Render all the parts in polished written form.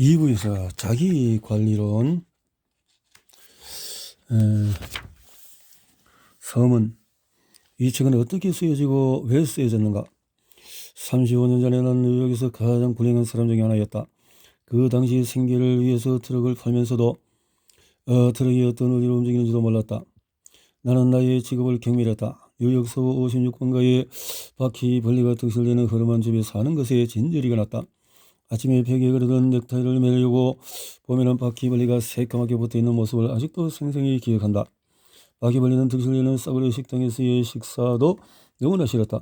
2부에서 자기관리론 서문. 이 책은 어떻게 쓰여지고 왜 쓰여졌는가? 35년 전에 난 뉴욕에서 가장 불행한 사람 중에 하나였다. 그 당시 생계를 위해서 트럭을 팔면서도 트럭이 어떤 의리로 움직이는지도 몰랐다. 나는 나의 직업을 경멸했다. 뉴욕 서부 56번가에 바퀴 벌레가 득실되는 허름한 집에 사는 것에 진저리가 났다. 아침에 벽에 그려둔 넥타이를 매려고 보면은 바퀴벌레가 새까맣게 붙어있는 모습을 아직도 생생히 기억한다. 바퀴벌레는 득실되는 싸구려 식당에서의 식사도 너무나 싫었다.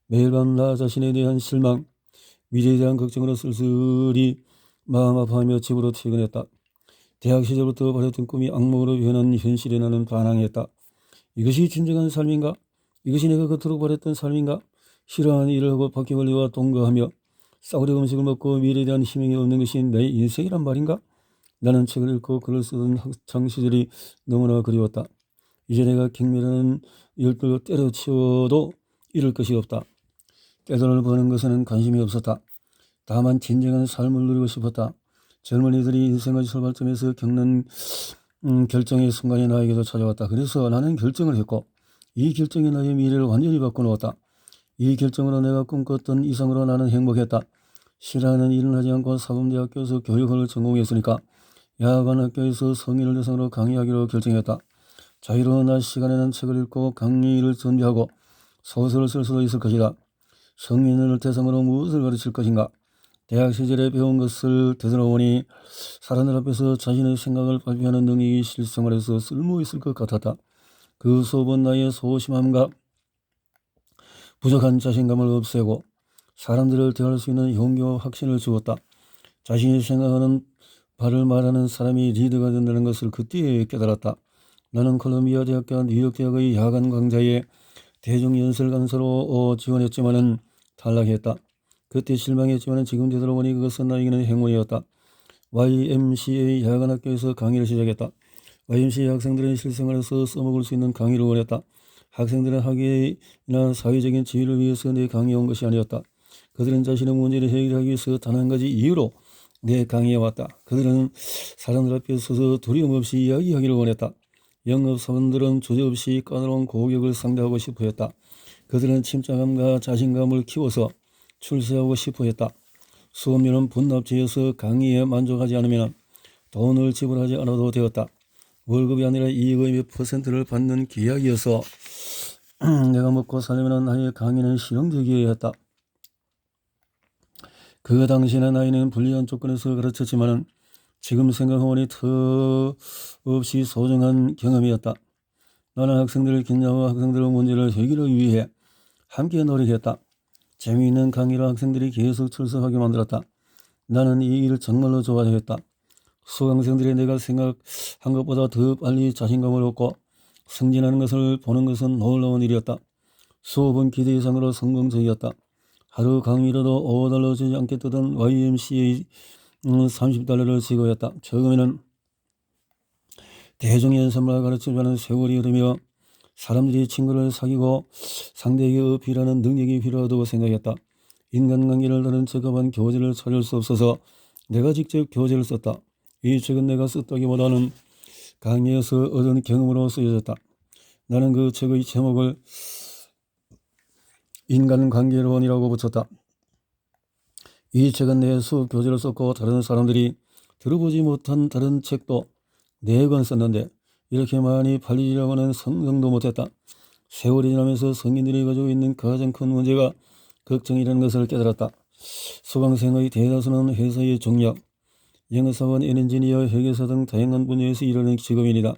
매일 밤 나 자신에 대한 실망, 미래에 대한 걱정으로 쓸쓸히 마음 아파하며 집으로 퇴근했다. 대학 시절부터 버렸던 꿈이 악몽으로 변한 현실에 나는 반항했다. 이것이 진정한 삶인가? 이것이 내가 그토록 바랬던 삶인가? 싫어하는 일을 하고 바퀴벌레와 동거하며 싸구려 음식을 먹고 미래에 대한 희망이 없는 것이 내 인생이란 말인가? 나는 책을 읽고 글을 쓰던 학창 시절이 너무나 그리웠다. 이제 내가 경멸하는 열불로 때려치워도 잃을 것이 없다. 떼돈을 버는 것에는 관심이 없었다. 다만 진정한 삶을 누리고 싶었다. 젊은이들이 인생의 출발점에서 겪는 결정의 순간이 나에게도 찾아왔다. 그래서 나는 결정을 했고 이 결정이 나의 미래를 완전히 바꿔놓았다. 이 결정으로 내가 꿈꿨던 이상으로 나는 행복했다. 싫어하는 일은 하지 않고 사범대학교에서 교육을 전공했으니까 야간 학교에서 성인을 대상으로 강의하기로 결정했다. 자유로운 낮 시간에는 책을 읽고 강의를 준비하고 소설을 쓸 수도 있을 것이다. 성인을 대상으로 무엇을 가르칠 것인가? 대학 시절에 배운 것을 되돌아보니 사람들 앞에서 자신의 생각을 발표하는 능력이 실생활에서 쓸모있을 것 같았다. 그 수업은 나의 소심함과 부족한 자신감을 없애고 사람들을 대할 수 있는 용기와 확신을 주었다. 자신이 생각하는 바를 말하는 사람이 리더가 된다는 것을 그때 깨달았다. 나는 콜롬비아 대학과 뉴욕 대학의 야간 강좌에 대중연설 강사로 지원했지만은 탈락했다. 그때 실망했지만 지금 되돌아보니 그것은 나에게는 행운이었다. YMCA 야간 학교에서 강의를 시작했다. YMCA 학생들은 실생활에서 써먹을 수 있는 강의를 원했다. 학생들은 학예나 사회적인 지위를 위해서 내 강의에 온 것이 아니었다. 그들은 자신의 문제를 해결하기 위해서 단 한 가지 이유로 내 강의에 왔다. 그들은 사람들 앞에 서서 두려움 없이 이야기하기를 원했다. 영업사원들은 주저없이 까다로운 고객을 상대하고 싶어 했다. 그들은 침착함과 자신감을 키워서 출세하고 싶어 했다. 수업료는 분납제여서 강의에 만족하지 않으면 돈을 지불하지 않아도 되었다. 월급이 아니라 이익의 몇 %를 받는 계약이어서 내가 먹고 살려면 나의 강의는 실용적이어야 했다. 그 당시에는 나이는 불리한 조건에서 가르쳤지만 지금 생각해보니 턱없이 소중한 경험이었다. 나는 학생들을 긴장하고 학생들의 문제를 해결하기 위해 함께 노력했다. 재미있는 강의로 학생들이 계속 출석하게 만들었다. 나는 이 일을 정말로 좋아했다. 수강생들이 내가 생각한 것보다 더 빨리 자신감을 얻고 승진하는 것을 보는 것은 놀라운 일이었다. 수업은 기대 이상으로 성공적이었다. 하루 강의로도 $5 주지 않겠다던 YMCA 30달러를 지급했다. 처음에는 대중연설만 가르치자는 세월이 흐르며 사람들이 친구를 사귀고 상대에게 어필하는 능력이 필요하다고 생각했다. 인간관계를 다룬 적합한 교재를 찾을 수 없어서 내가 직접 교재를 썼다. 이 책은 내가 썼다기보다는 강의에서 얻은 경험으로 쓰여졌다. 나는 그 책의 제목을 인간관계론이라고 붙였다. 이 책은 내 수업 교재를 썼고 다른 사람들이 들어보지 못한 다른 책도 4권 썼는데 이렇게 많이 팔리려고는 상상도 못했다. 세월이 지나면서 성인들이 가지고 있는 가장 큰 문제가 걱정이라는 것을 깨달았다. 수강생의 대다수는 회사의 종력, 영업사원, 엔지니어, 회계사 등 다양한 분야에서 일하는 직업인이다.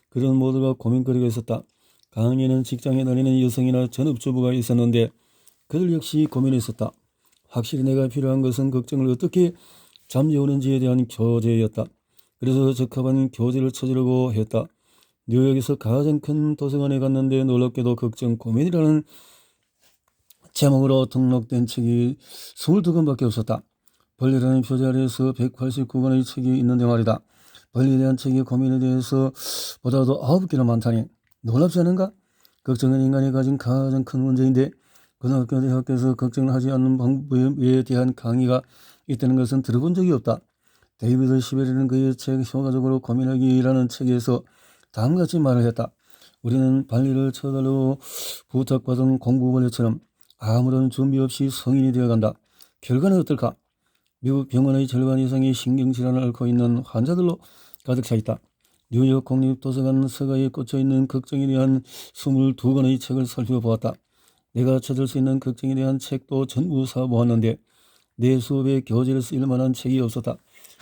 그런 모두가 고민거리가 있었다. 강의는 직장에 다니는 여성이나 전업주부가 있었는데 그들 역시 고민했었다. 확실히 내가 필요한 것은 걱정을 어떻게 잠재우는지에 대한 교재였다. 그래서 적합한 교재를 찾으려고 했다. 뉴욕에서 가장 큰 도서관에 갔는데 놀랍게도 걱정 고민이라는 제목으로 등록된 책이 22권밖에 없었다. 벌레라는 표제 아래에서 189권의 책이 있는데 말이다. 벌레에 대한 책의 고민에 대해서 보다도 9개나 많다니 놀랍지 않은가? 걱정은 인간이 가진 가장 큰 문제인데 고등학교, 대학교에서 걱정을 하지 않는 방법에 대한 강의가 있다는 것은 들어본 적이 없다. 데이비드 시베리는 그의 책 효과적으로 고민하기라는 책에서 다음같이 말을 했다. 우리는 발리를 쳐달라고 부탁받은 공부벌레처럼 아무런 준비 없이 성인이 되어간다. 결과는 어떨까? 미국 병원의 절반 이상이 신경질환을 앓고 있는 환자들로 가득 차 있다. 뉴욕 공립도서관 서가에 꽂혀있는 걱정에 대한 22권의 책을 살펴보았다. 내가 찾을 수 있는 걱정에 대한 책도 전부 사보았는데 내 수업에 교재를 쓰일 만한 책이 없었다.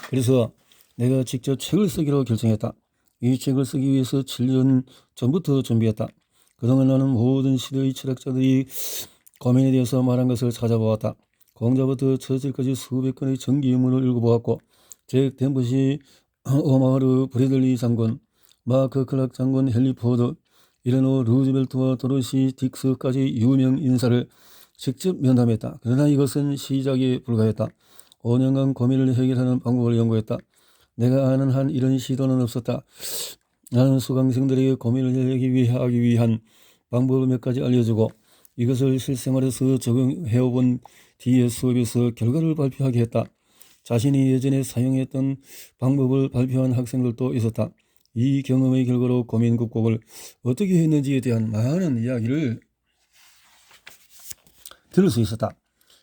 그래서 내가 직접 책을 쓰기로 결정했다. 이 책을 쓰기 위해서 7년 전부터 준비했다. 그동안 나는 모든 시대의 철학자들이 고민에 대해서 말한 것을 찾아보았다. 공자부터 처칠까지 수백 건의 전기문을 읽어보았고 잭 댐버시, 오마르 브래들리 장군, 마크 클락 장군, 헨리 포드, 일레노 루즈벨트와 도로시 딕스까지 유명 인사를 직접 면담했다. 그러나 이것은 시작에 불과했다. 5년간 고민을 해결하는 방법을 연구했다. 내가 아는 한 이런 시도는 없었다. 나는 수강생들에게 고민을 하기 위한 방법을 몇 가지 알려주고 이것을 실생활에서 적용해본 뒤에 수업에서 결과를 발표하게 했다. 자신이 예전에 사용했던 방법을 발표한 학생들도 있었다. 이 경험의 결과로 고민 극복을 어떻게 했는지에 대한 많은 이야기를 들을 수 있었다.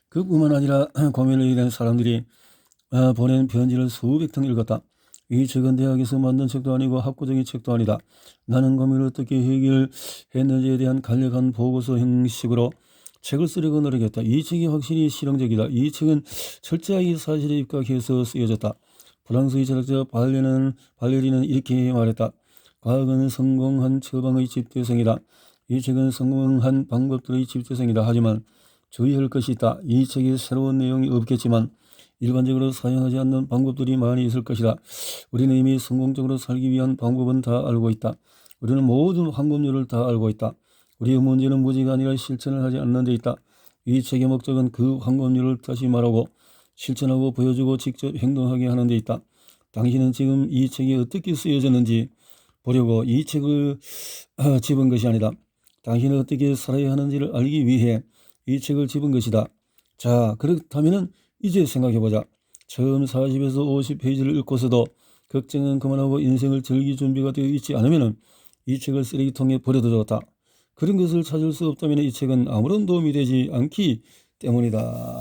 그뿐만 아니라 고민을 일한 사람들이 보낸 편지를 수백 통 읽었다. 이 책은 대학에서 만든 책도 아니고 학구적인 책도 아니다. 나는 고민을 어떻게 해결했는지에 대한 간략한 보고서 형식으로 책을 쓰려고 노력했다. 이 책이 확실히 실용적이다. 이 책은 철저하게 사실에 입각해서 쓰여졌다. 프랑스의 철학자 발레리는 이렇게 말했다. 과학은 성공한 처방의 집대성이다. 이 책은 성공한 방법들의 집대성이다. 하지만 주의할 것이 있다. 이 책에 새로운 내용이 없겠지만 일반적으로 사용하지 않는 방법들이 많이 있을 것이다. 우리는 이미 성공적으로 살기 위한 방법은 다 알고 있다. 우리는 모든 황금률을 다 알고 있다. 우리의 문제는 무지가 아니라 실천을 하지 않는 데 있다. 이 책의 목적은 그 황금률을 다시 말하고 실천하고 보여주고 직접 행동하게 하는 데 있다. 당신은 지금 이 책이 어떻게 쓰여졌는지 보려고 이 책을 집은 것이 아니다. 당신은 어떻게 살아야 하는지를 알기 위해 이 책을 집은 것이다. 자, 그렇다면 이제 생각해보자. 처음 40에서 50페이지를 읽고서도 걱정은 그만하고 인생을 즐길 준비가 되어 있지 않으면 이 책을 쓰레기통에 버려도 좋다. 그런 것을 찾을 수 없다면 이 책은 아무런 도움이 되지 않기 때문이다.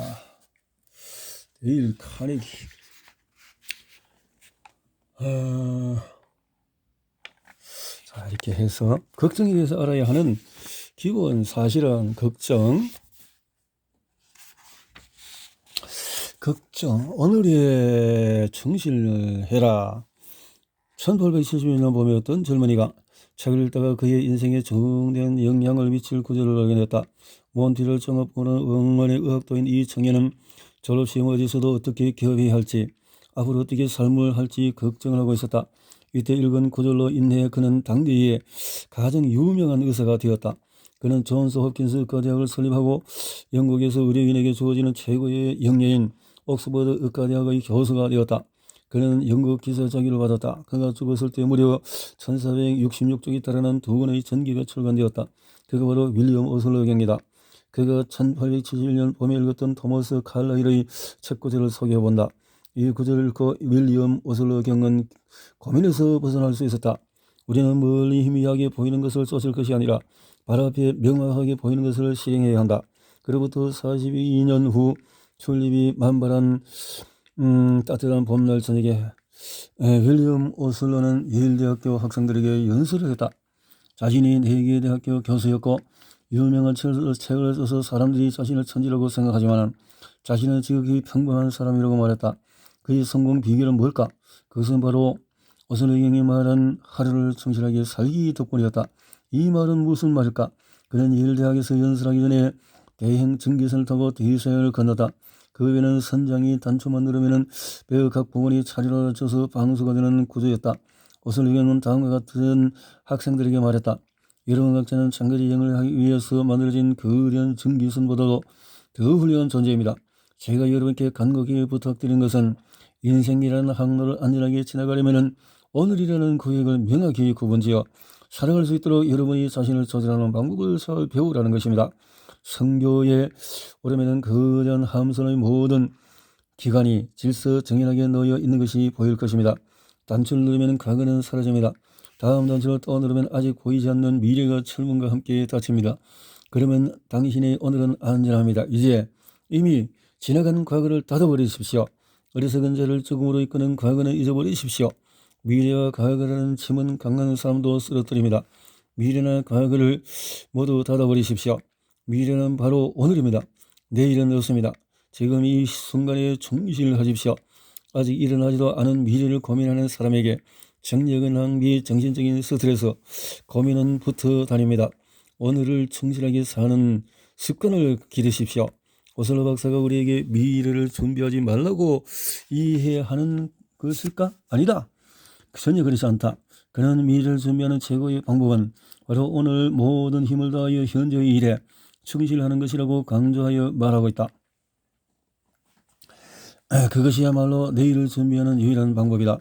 데일 카네기. 자, 이렇게 해서 걱정에 대해서 알아야 하는 기본 사실은 걱정, 오늘에 충실해라. 1870년 봄에 어떤 젊은이가 책을 읽다가 그의 인생에 정대한 영향을 미칠 구절을 발견했다. 몬트리올 종합고는 응원의 의학도인 이 청년은 졸업시험 어디서도 어떻게 기업해야 할지, 앞으로 어떻게 삶을 할지 걱정을 하고 있었다. 이때 읽은 구절로 인해 그는 당대의 가장 유명한 의사가 되었다. 그는 존스 홉킨스 의과대학을 설립하고 영국에서 의료인에게 주어지는 최고의 영예인 옥스퍼드 의과대학의 교수가 되었다. 그는 영국 기사 자기를 받았다. 그가 죽었을 때 무려 1466쪽에 달하는 2권의 전기가 출간되었다. 그가 바로 윌리엄 오슬러 경이다. 그가 1871년 봄에 읽었던 토머스 칼라일의 책 구절을 소개해본다. 이 구절을 읽고 윌리엄 오슬러 경은 고민에서 벗어날 수 있었다. 우리는 멀리 희미하게 보이는 것을 쫓을 것이 아니라 발 앞에 명확하게 보이는 것을 실행해야 한다. 그로부터 42년 후 튤립이 만발한 따뜻한 봄날 저녁에 윌리엄 오슬러는 예일대학교 학생들에게 연설을 했다. 자신이 4개의 대학교 교수였고 유명한 책을 써서 사람들이 자신을 천재라고 생각하지만 자신은 지극히 평범한 사람이라고 말했다. 그의 성공 비결은 뭘까? 그것은 바로 오슬러경이 말한 하루를 충실하게 살기 덕분이었다. 이 말은 무슨 말일까? 그는 예일대학에서 연설하기 전에 대형 전기선을 타고 대서양을 건넜다. 그 외에는 선장이 단추만 누르면 배의 각 부분이 차질러져서 방수가 되는 구조였다. 오슬러경은 다음과 같은 학생들에게 말했다. 여러분 각자는 장거리 여행을 하기 위해서 만들어진 거대한 전기선보다도 더 훌륭한 존재입니다. 제가 여러분께 간곡히 부탁드린 것은 인생이라는 항로를 안전하게 지나가려면 오늘이라는 계획을 명확히 구분지어 살아갈 수 있도록 여러분이 자신을 조절하는 방법을 잘 배우라는 것입니다. 성교에 오르면은 거대한 함선의 모든 기간이 질서정연하게 놓여 있는 것이 보일 것입니다. 단추를 누르면 과거는 사라집니다. 다음 단추를 또 누르면 아직 보이지 않는 미래가 철문과 함께 닫힙니다. 그러면 당신의 오늘은 안전합니다. 이제 이미 지나간 과거를 닫아버리십시오. 어리석은 자를 죽음으로 이끄는 과거는 잊어버리십시오. 미래와 과거라는 침은 강한 사람도 쓰러뜨립니다. 미래나 과거를 모두 닫아버리십시오. 미래는 바로 오늘입니다. 내일은 없습니다. 지금 이 순간에 충실하십시오. 아직 일어나지도 않은 미래를 고민하는 사람에게 정력은 낭비, 정신적인 스트레스, 고민은 붙어 다닙니다. 오늘을 충실하게 사는 습관을 기르십시오. 오슬로 박사가 우리에게 미래를 준비하지 말라고 이해하는 것일까? 아니다. 전혀 그렇지 않다. 그는 미래를 준비하는 최고의 방법은 바로 오늘 모든 힘을 다하여 현재의 일에 충실하는 것이라고 강조하여 말하고 있다. 그것이야말로 내일을 준비하는 유일한 방법이다.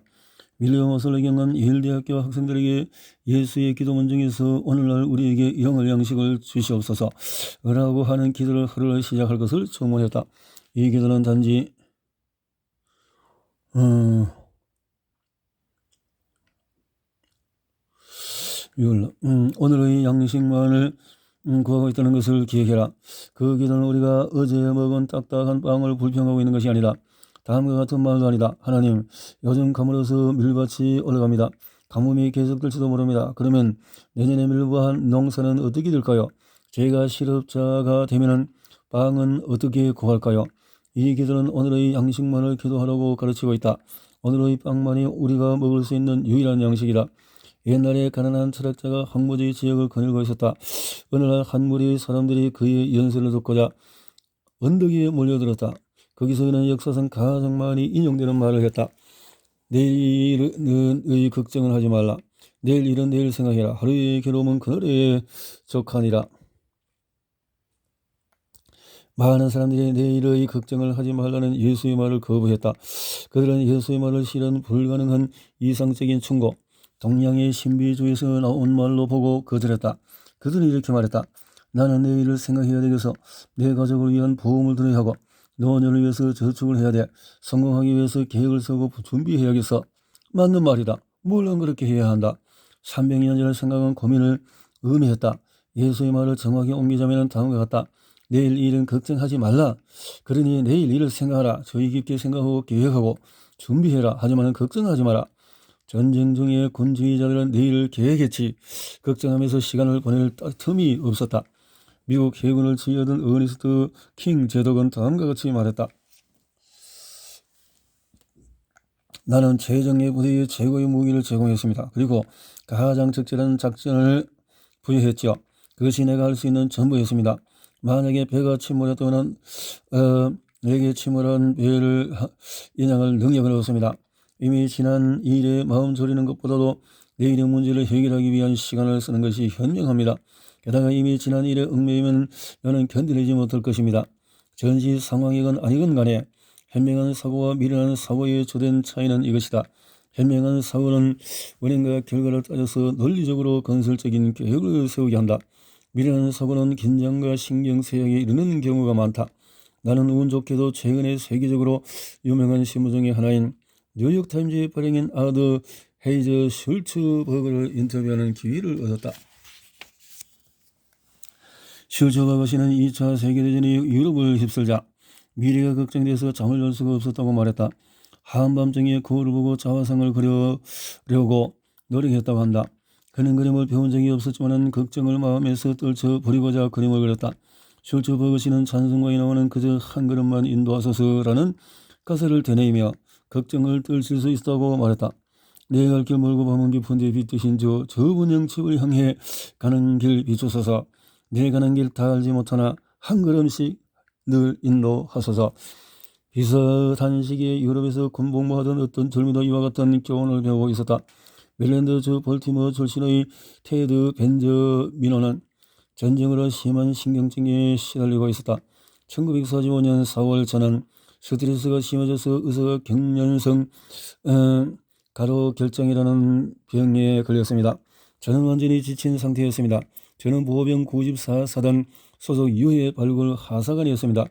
윌리엄 오슬러의 경은 예일대학교 학생들에게 예수의 기도문 중에서 오늘날 우리에게 영을 양식을 주시옵소서 라고 하는 기도를 하루를 시작할 것을 주문했다. 이 기도는 단지 오늘의 양식만을 구하고 있다는 것을 기억해라. 그 기도는 우리가 어제 먹은 딱딱한 빵을 불평하고 있는 것이 아니다. 다음과 같은 말도 아니다. 하나님, 요즘 가물어서 밀밭이 올라갑니다. 가뭄이 계속될지도 모릅니다. 그러면 내년에 밀밭 농사는 어떻게 될까요? 제가 실업자가 되면 빵은 어떻게 구할까요? 이 기도는 오늘의 양식만을 기도하라고 가르치고 있다. 오늘의 빵만이 우리가 먹을 수 있는 유일한 양식이다. 옛날에 가난한 철학자가 황무지 지역을 거닐고 있었다. 어느 날 한 무리의 사람들이 그의 연설을 듣고자 언덕 위에 몰려들었다. 거기서 그는 역사상 가장 많이 인용되는 말을 했다. 내일의 걱정을 하지 말라. 내일 일은 내일 생각해라. 하루의 괴로움은 그날에 족하니라. 많은 사람들이 내일의 걱정을 하지 말라는 예수의 말을 거부했다. 그들은 예수의 말을 실현 불가능한 이상적인 충고, 동양의 신비주의에서 나온 말로 보고 거절했다. 그들은 이렇게 말했다. 나는 내일을 생각해야 되겠어. 내 가족을 위한 보험을 들어야 하고 노년을 위해서 저축을 해야 돼. 성공하기 위해서 계획을 세우고 준비해야겠어. 맞는 말이다. 물론 그렇게 해야 한다. 300년 전의 생각은 고민을 의미했다. 예수의 말을 정확히 옮기자면 다음과 같다. 내일 일은 걱정하지 말라. 그러니 내일 일을 생각하라. 주의 깊게 생각하고 계획하고 준비해라. 하지만 걱정하지 마라. 전쟁 중에 군주의자들은 내일을 계획했지 걱정하면서 시간을 보낼 틈이 없었다. 미국 해군을 지휘하던 어니스트 킹 제독은 다음과 같이 말했다. 나는 최정예 부대에 최고의 무기를 제공했습니다. 그리고 가장 적절한 작전을 부여했죠. 그것이 내가 할 수 있는 전부였습니다. 만약에 배가 침몰했다면 내게 침몰한 배를 인양할 능력을 얻었습니다. 이미 지난 일에 마음 졸이는 것보다도 내일의 문제를 해결하기 위한 시간을 쓰는 것이 현명합니다. 게다가 이미 지난 일에 얽매이면 너는 견디지 못할 것입니다. 전시 상황이건 아니건 간에 현명한 사고와 미련한 사고의 주된 차이는 이것이다. 현명한 사고는 원인과 결과를 따져서 논리적으로 건설적인 계획을 세우게 한다. 미련한 사고는 긴장과 신경쇠약에 이르는 경우가 많다. 나는 운 좋게도 최근에 세계적으로 유명한 신문 중에 하나인 뉴욕타임즈의 발행인 아더 헤이저 슐츠버그를 인터뷰하는 기회를 얻었다. 슐츠버그 씨는 2차 세계대전이 유럽을 휩쓸자 미래가 걱정돼서 잠을 잘 수가 없었다고 말했다. 한밤중에 거울을 보고 자화상을 그려려고 노력했다고 한다. 그는 그림을 배운 적이 없었지만 걱정을 마음에서 떨쳐버리고자 그림을 그렸다. 슐츠버그 씨는 찬송가에 나오는 그저 한 걸음만 인도하소서라는 가사를 되뇌이며 걱정을 떨칠 수 있다고 말했다. 내 갈 길 멀고 밤은 깊은데 빛드신 저 분영집을 향해 가는 길 비추소서. 내 가는 길 다 알지 못하나 한 걸음씩 늘 인도하소서. 비슷한 시기에 유럽에서 군복무하던 어떤 젊은이도 이와 같은 교훈을 배우고 있었다. 멜랜드 주 볼티모어 출신의 테드 벤저미너는 전쟁으로 심한 신경증에 시달리고 있었다. 1945년 4월 저는 스트레스가 심해져서 의사가 경련성 가로결정이라는 병에 걸렸습니다. 저는 완전히 지친 상태였습니다. 저는 보호병 94사단 소속 유해 발굴 하사관이었습니다.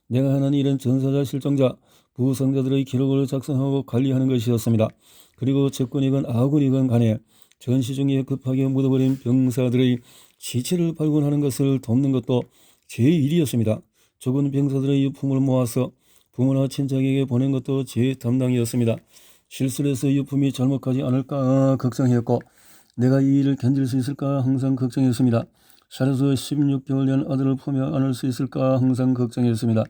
내가 하는 일은 전사자, 실종자, 부상자들의 기록을 작성하고 관리하는 것이었습니다. 그리고 적군이건 아군이건 간에 전시 중에 급하게 묻어버린 병사들의 시체를 발견하는 것을 돕는 것도 제 일이었습니다. 죽은 병사들의 유품을 모아서 부모나 친척에게 보낸 것도 제 담당이었습니다. 실수를 해서 유품이 잘못가지 않을까 걱정했고 내가 이 일을 견딜 수 있을까 항상 걱정했습니다. 살아서 16개월 된 아들을 품에 안을 수 있을까 항상 걱정했습니다.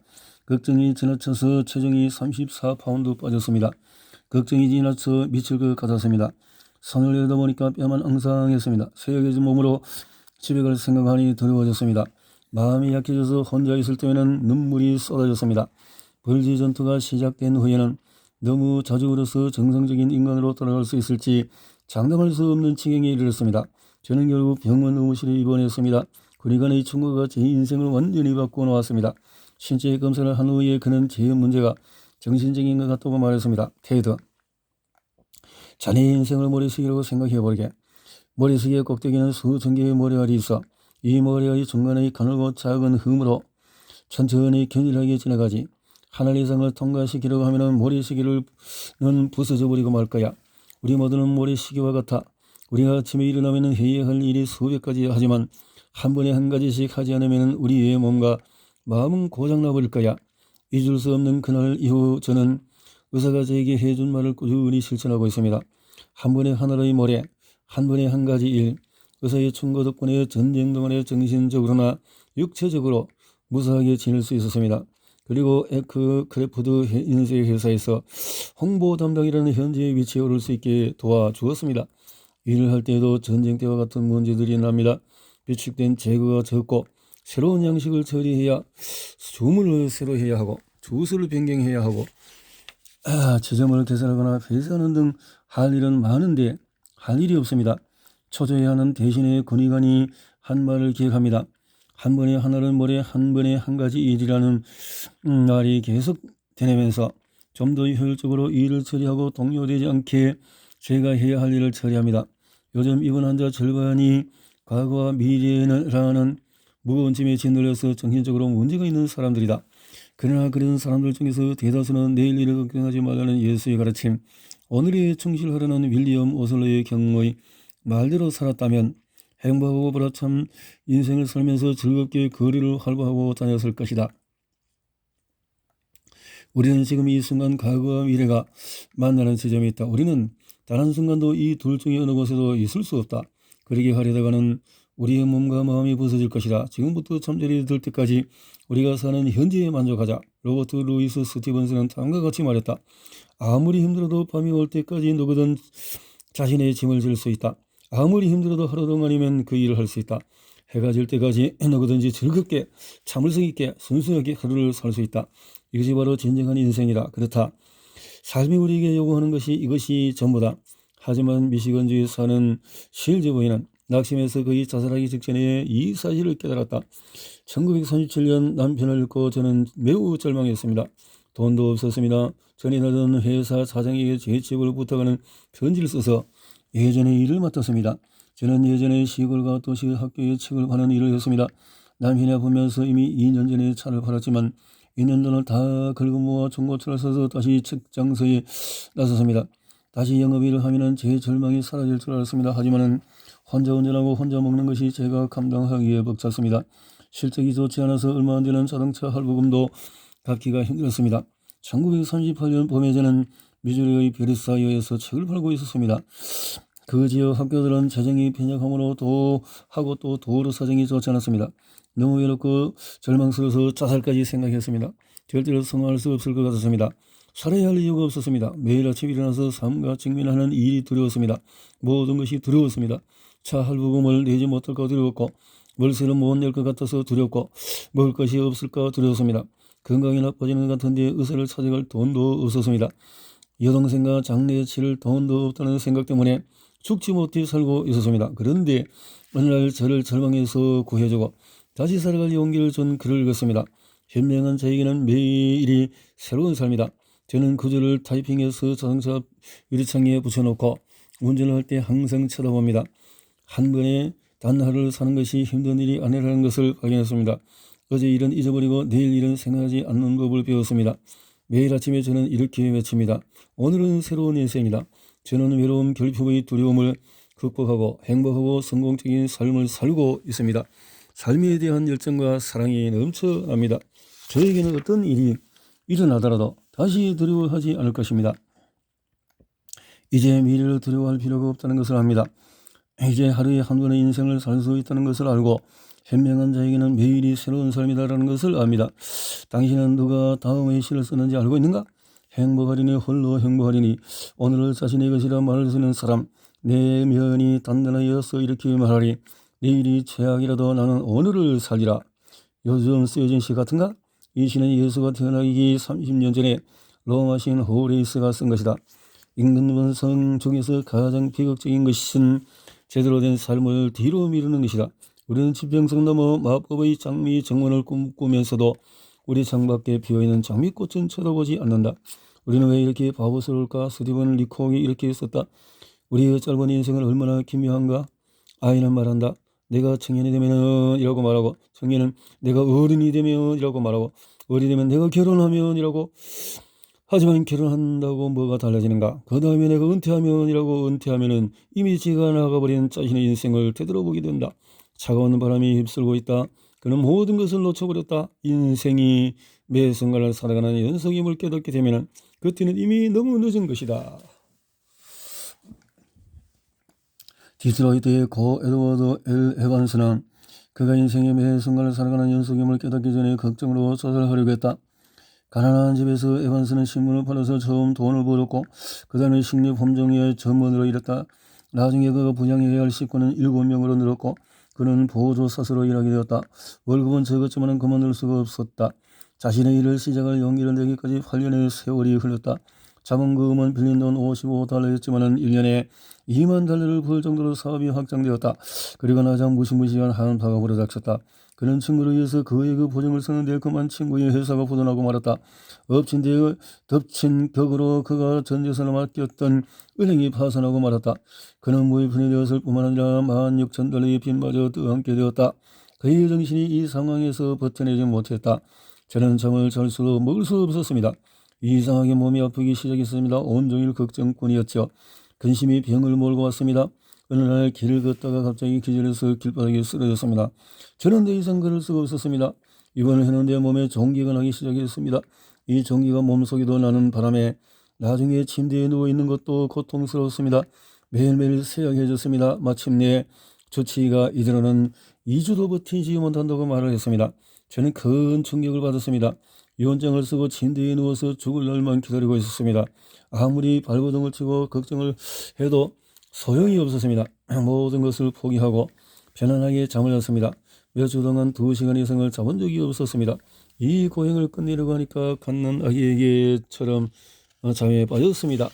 걱정이 지나쳐서 체중이 34파운드 빠졌습니다. 걱정이 지나쳐 미칠 것 같았습니다. 산을 내려다 보니까 뼈만 앙상했습니다. 쇠약해진 몸으로 집에 갈 생각하니 두려워졌습니다. 마음이 약해져서 혼자 있을 때에는 눈물이 쏟아졌습니다. 벌지 전투가 시작된 후에는 너무 자주 울어서 정상적인 인간으로 돌아갈 수 있을지 장담할 수 없는 지경에 이르렀습니다. 저는 결국 병원 의무실에 입원했습니다. 그리간의 친구가 제 인생을 완전히 바꾸어 놓았습니다. 신체 검사를 한 후에 그는 제 문제가 정신적인 것 같다고 말했습니다. 테드, 자네의 인생을 모래시계라고 생각해버리게. 모래시계의 꼭대기는 수천 개의 모래알이 있어 이 모래알이 중간에 가늘고 작은 흠으로 천천히 균일하게 지나가지. 하늘 이상을 통과시키려고 하면 모래시계는 부서져 버리고 말 거야. 우리 모두는 모래시계와 같아. 우리가 아침에 일어나면 해야 할 일이 수백 가지 하지만 한 번에 한 가지씩 하지 않으면 우리의 몸과 마음은 고장나 버릴 거야. 잊을 수 없는 그날 이후 저는 의사가 저에게 해준 말을 꾸준히 실천하고 있습니다. 한 번에 하나의 모래, 한 번에 한 가지 일. 의사의 충고 덕분에 전쟁 동안에 정신적으로나 육체적으로 무사하게 지낼 수 있었습니다. 그리고 에크 크래프트 인쇄 회사에서 홍보 담당이라는 현재의 위치에 오를 수 있게 도와주었습니다. 일을 할 때에도 전쟁 때와 같은 문제들이 납니다. 비축된 재고가 적고 새로운 양식을 처리해야 주문을 새로 해야 하고 주소를 변경해야 하고 지점을 개설하거나 폐쇄하는 등 할 일은 많은데 할 일이 없습니다. 초조해야 하는 대신에 군의관이 한 말을 기억합니다. 한 번에 하나는 모래, 한 번에 한 가지 일이라는 말이 계속 되뇌면서 좀 더 효율적으로 일을 처리하고 동요되지 않게 제가 해야 할 일을 처리합니다. 요즘 입원 환자 절반이 과거와 미래라는 무거운 짐에 짓눌려서 정신적으로 문제가 있는 사람들이다. 그러나 그런 사람들 중에서 대다수는 내일 일을 걱정하지 말라는 예수의 가르침, 오늘에 충실하라는 윌리엄 오슬러의 경우의 말대로 살았다면 행복하고 보람찬 인생을 살면서 즐겁게 거리를 활보하고 다녔을 것이다. 우리는 지금 이 순간 과거와 미래가 만나는 지점이 있다. 우리는 단 한 순간도 이 둘 중에 어느 곳에도 있을 수 없다. 그러게 하려다가는 우리의 몸과 마음이 부서질 것이다. 지금부터 잠자리에 들 때까지 우리가 사는 현재에 만족하자. 로버트 루이스 스티븐스는 다음과 같이 말했다. 아무리 힘들어도 밤이 올 때까지 누구든 자신의 짐을 질 수 있다. 아무리 힘들어도 하루 동안이면 그 일을 할 수 있다. 해가 질 때까지 누구든지 즐겁게 참을성 있게 순수하게 하루를 살 수 있다. 이것이 바로 진정한 인생이다. 그렇다. 삶이 우리에게 요구하는 것이 이것이 전부다. 하지만 미시건주에 사는 실즈 부인은 낙심해서 거의 자살하기 직전에 이 사실을 깨달았다. 1937년 남편을 잃고 저는 매우 절망했습니다. 돈도 없었습니다. 전에 나던 회사 사장에게 재취업을 부탁하는 편지를 써서 예전에 일을 맡았습니다. 저는 예전에 시골과 도시 학교에 책을 파는 일을 했습니다. 남편이 아프면서 이미 2년 전에 차를 팔았지만 있는 돈을 다 긁어 모아 중고차를 사서 다시 책 장사에 나섰습니다. 다시 영업일을 하면 제 절망이 사라질 줄 알았습니다. 하지만 혼자 운전하고 혼자 먹는 것이 제가 감당하기에 벅찼습니다. 실적이 좋지 않아서 얼마 안 되는 자동차 할부금도 갚기가 힘들었습니다. 1938년 봄에 저는 미주리의 베르사유에서 책을 팔고 있었습니다. 그 지역 학교들은 재정이 빈약하므로 도하고 또 도로 사정이 좋지 않았습니다. 너무 외롭고 절망스러워서 자살까지 생각했습니다. 절대로 성공할 수 없을 것 같았습니다. 살아야 할 이유가 없었습니다. 매일 아침 일어나서 삶과 직면하는 일이 두려웠습니다. 모든 것이 두려웠습니다. 차 할부금을 내지 못할까 두려웠고 월세를 못 낼 것 같아서 두렵고 먹을 것이 없을까 두려웠습니다. 건강이 나빠지는 것 같은데 의사를 찾아갈 돈도 없었습니다. 여동생과 장래에 치를 돈도 없다는 생각 때문에 죽지 못해 살고 있었습니다. 그런데 어느 날 저를 절망에서 구해주고 다시 살아갈 용기를 준 글을 읽었습니다. 현명한 자에게는 매일이 새로운 삶이다. 저는 구절을 타이핑해서 자동차 유리창에 붙여놓고 운전을 할 때 항상 쳐다봅니다. 한 번에 단 하루를 사는 것이 힘든 일이 아니라는 것을 발견했습니다. 어제 일은 잊어버리고 내일 일은 생각하지 않는 법을 배웠습니다. 매일 아침에 저는 이렇게 외칩니다. 오늘은 새로운 인생이다. 저는 외로움, 결핍의 두려움을 극복하고 행복하고 성공적인 삶을 살고 있습니다. 삶에 대한 열정과 사랑이 넘쳐납니다. 저에게는 어떤 일이 일어나더라도 다시 두려워하지 않을 것입니다. 이제 미래를 두려워할 필요가 없다는 것을 압니다. 이제 하루에 한 번의 인생을 살 수 있다는 것을 알고 현명한 자에게는 매일이 새로운 삶이다라는 것을 압니다. 당신은 누가 다음의 시를 쓰는지 알고 있는가? 행복하리니 홀로 행복하리니 오늘을 자신의 것이라 말할 수 있는 사람, 내 면이 단단하여서 이렇게 말하리. 내일이 최악이라도 나는 오늘을 살리라. 요즘 쓰여진 시 같은가? 이 시는 예수가 태어나기 30년 전에 로마 시인 호레이스가 쓴 것이다. 읽는 원성 중에서 가장 비극적인 것은 제대로 된 삶을 뒤로 미루는 것이다. 우리는 지평선 넘어 마법의 장미 정원을 꿈꾸면서도 우리 창밖에 피어있는 장미꽃은 쳐다보지 않는다. 우리는 왜 이렇게 바보스러울까? 스티븐 리콕이 이렇게 썼다. 우리의 짧은 인생은 얼마나 기묘한가? 아이는 말한다. 내가 청년이 되면은 이라고 말하고, 청년은 내가 어른이 되면 이라고 말하고, 어른이 되면 내가 결혼하면 이라고. 하지만 결혼한다고 뭐가 달라지는가? 그 다음에 내가 은퇴하면 이라고. 은퇴하면은 이미 지가 나가버린 자신의 인생을 되돌아보게 된다. 차가운 바람이 휩쓸고 있다. 그는 모든 것을 놓쳐버렸다. 인생이 매 순간을 살아가는 연속임을 깨닫게 되면 그때는 이미 너무 늦은 것이다. 디트로이트의 고 에드워드 L. 에반스는 그가 인생의 매 순간을 살아가는 연속임을 깨닫기 전에 걱정으로 자살하려고 했다. 가난한 집에서 에반스는 신문을 팔아서 처음 돈을 벌었고 그 다음에 식료품종의 전문으로 일했다. 나중에 그가 부양해야 할 식구는 7명으로 늘었고 그는 보조사수로 일하게 되었다. 월급은 적었지만 그만둘 수가 없었다. 자신의 일을 시작할 용기를 내기까지 8년의 세월이 흘렀다. 잡은 금은 빌린 돈 $55였지만 1년에 $20,000를 벌 정도로 사업이 확장되었다. 그리고 나장 무시무시한 한파가 불어닥쳤다. 그는 친구를 위해서 그의 그 보증을 쓰는데 그만 친구의 회사가 부도나고 말았다. 덮친 격으로 그가 전 재산을 맡겼던 은행이 파산하고 말았다. 그는 무일푼이 되었을 뿐만 아니라 $16,000의 빚마저 떠안게 되었다. 그의 정신이 이 상황에서 버텨내지 못했다. 저는 잠을 잘 수도 먹을 수 없었습니다. 이상하게 몸이 아프기 시작했습니다. 온종일 걱정꾼이었죠. 근심이 병을 몰고 왔습니다. 어느 날 길을 걷다가 갑자기 기절해서 길바닥에 쓰러졌습니다. 저는 더 이상 걸을 수가 없었습니다. 입원을 했는데 몸에 종기가 나기 시작했습니다. 이 종기가 몸속에도 나는 바람에 나중에 침대에 누워있는 것도 고통스러웠습니다. 매일매일 쇠약해졌습니다. 마침내 조치가 이대로는 2주도 버티지 못한다고 말을 했습니다. 저는 큰 충격을 받았습니다. 위원장을 쓰고 침대에 누워서 죽을 날만 기다리고 있었습니다. 아무리 발버둥을 치고 걱정을 해도 소용이 없었습니다. 모든 것을 포기하고 편안하게 잠을 잤습니다. 몇 주 동안 2시간 이상을 자본 적이 없었습니다. 이 고행을 끝내려고 하니까 갓난 아기에게처럼 잠에 빠졌습니다.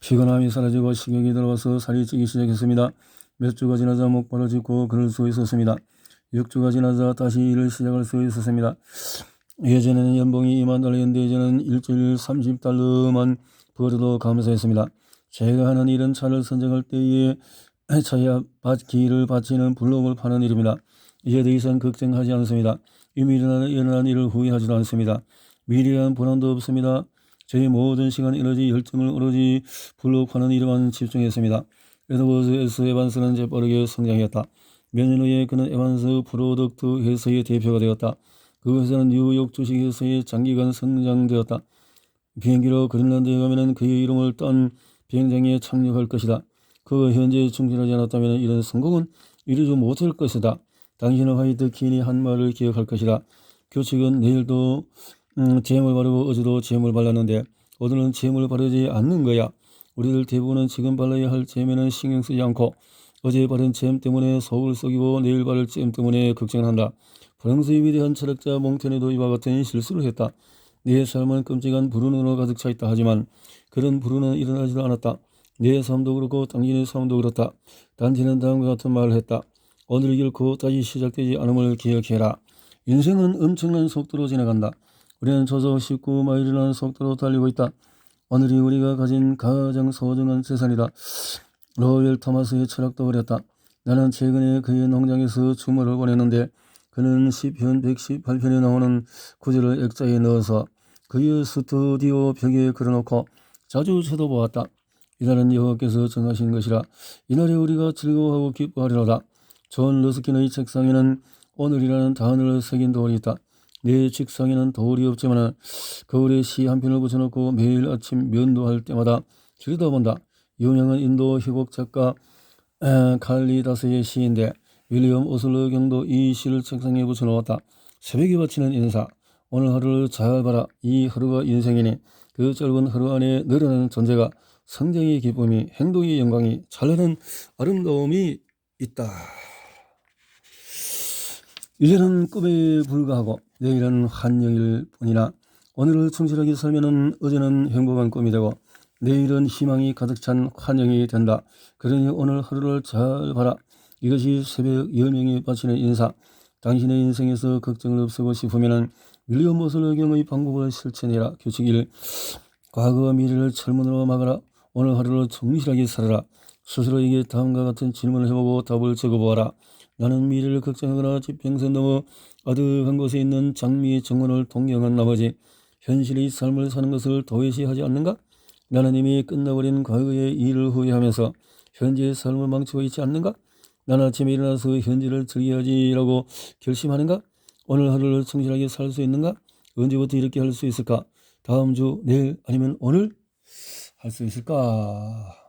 피곤함이 사라지고 식욕이 들어와서 살이 찌기 시작했습니다. 몇 주가 지나자 목발을 짚고 걸을 수 있었습니다. 6주가 지나자 다시 일을 시작할 수 있었습니다. 예전에는 연봉이 $20,000였는데 이제는 일주일 $30만 벌어도 감사했습니다. 제가 하는 일은 차를 선정할 때에 차에 길을 바치는 블록을 파는 일입니다. 이제 더 이상 걱정하지 않습니다. 이미 일어난 일을 후회하지도 않습니다. 미래한 불안도 없습니다. 저의 모든 시간, 에너지, 열정을 오로지 블록 파는 일에만 집중했습니다. 에드워드 S. 에반스는 재빠르게 성장했다. 몇 년 후에 그는 에반스 프로덕트 회사의 대표가 되었다. 그 회사는 뉴욕 주식회사에 장기간 성장되었다. 비행기로 그린란드에 가면 그의 이름을 딴 비행장에 착륙할 것이다. 그가 현재 충실하지 않았다면 이런 성공은 이루지 못할 것이다. 당신은 화이트 킨이 한 말을 기억할 것이다. 규칙은 내일도 잼을 바르고 어제도 잼을 발랐는데 오늘은 잼을 바르지 않는 거야. 우리들 대부분은 지금 발라야 할 잼에는 신경 쓰지 않고 어제 바른 잼 때문에 속을 썩이고 내일 바를 잼 때문에 걱정을 한다. 프랑스의 위대한 철학자 몽테네도 이와 같은 실수를 했다. 내 삶은 끔찍한 불운으로 가득 차 있다 하지만 그런 불운은 일어나지도 않았다. 내 삶도 그렇고 당신의 삶도 그렇다. 단지는 다음과 같은 말을 했다. 오늘이 결코 다시 시작되지 않음을 기억해라. 인생은 엄청난 속도로 지나간다. 우리는 저속 19마일이라는 속도로 달리고 있다. 오늘이 우리가 가진 가장 소중한 재산이다. 로웰 토마스의 철학도 그랬다. 나는 최근에 그의 농장에서 주말을 보냈는데 그는 시편 118편에 나오는 구절을 액자에 넣어서 그의 스튜디오 벽에 걸어놓고 자주 쳐다보았다. 이날은 여호와께서 정하신 것이라 이날에 우리가 즐거워하고 기뻐하리로다. 존 러스킨의 책상에는 오늘이라는 단어를 새긴 돌이 있다. 내 책상에는 돌이 없지만 거울에 시 한 편을 붙여놓고 매일 아침 면도할 때마다 들여다본다. 유명한 인도 희곡 작가 칼리다스의 시인데 윌리엄 오슬러 경도 이 시를 책상에 붙여놓았다. 새벽에 바치는 인사. 오늘 하루를 잘 봐라. 이 하루가 인생이니 그 짧은 하루 안에 늘어나는 존재가 성장의 기쁨이, 행동의 영광이, 찬란한 아름다움이 있다. 이제는 꿈에 불과하고 내일은 환영일 뿐이나 오늘을 충실하게 살면 어제는 행복한 꿈이 되고 내일은 희망이 가득 찬 환영이 된다. 그러니 오늘 하루를 잘 봐라. 이것이 새벽 여명에 바치는 인사. 당신의 인생에서 걱정을 없애고 싶으면 윌리엄 오슬러 경의 방법을 실천해라. 규칙 1. 과거와 미래를 철문으로 막아라. 오늘 하루를 충실하게 살아라. 스스로에게 다음과 같은 질문을 해보고 답을 적어보아라. 나는 미래를 걱정하거나 지평선 넘어 아득한 곳에 있는 장미의 정원을 동경한 나머지 현실의 삶을 사는 것을 도외시하지 않는가? 나는 이미 끝나버린 과거의 일을 후회하면서 현재의 삶을 망치고 있지 않는가? 나는 아침에 일어나서 현재를 즐겨야지라고 결심하는가? 오늘 하루를 충실하게 살 수 있는가? 언제부터 이렇게 할 수 있을까? 다음 주, 내일 아니면 오늘 할 수 있을까?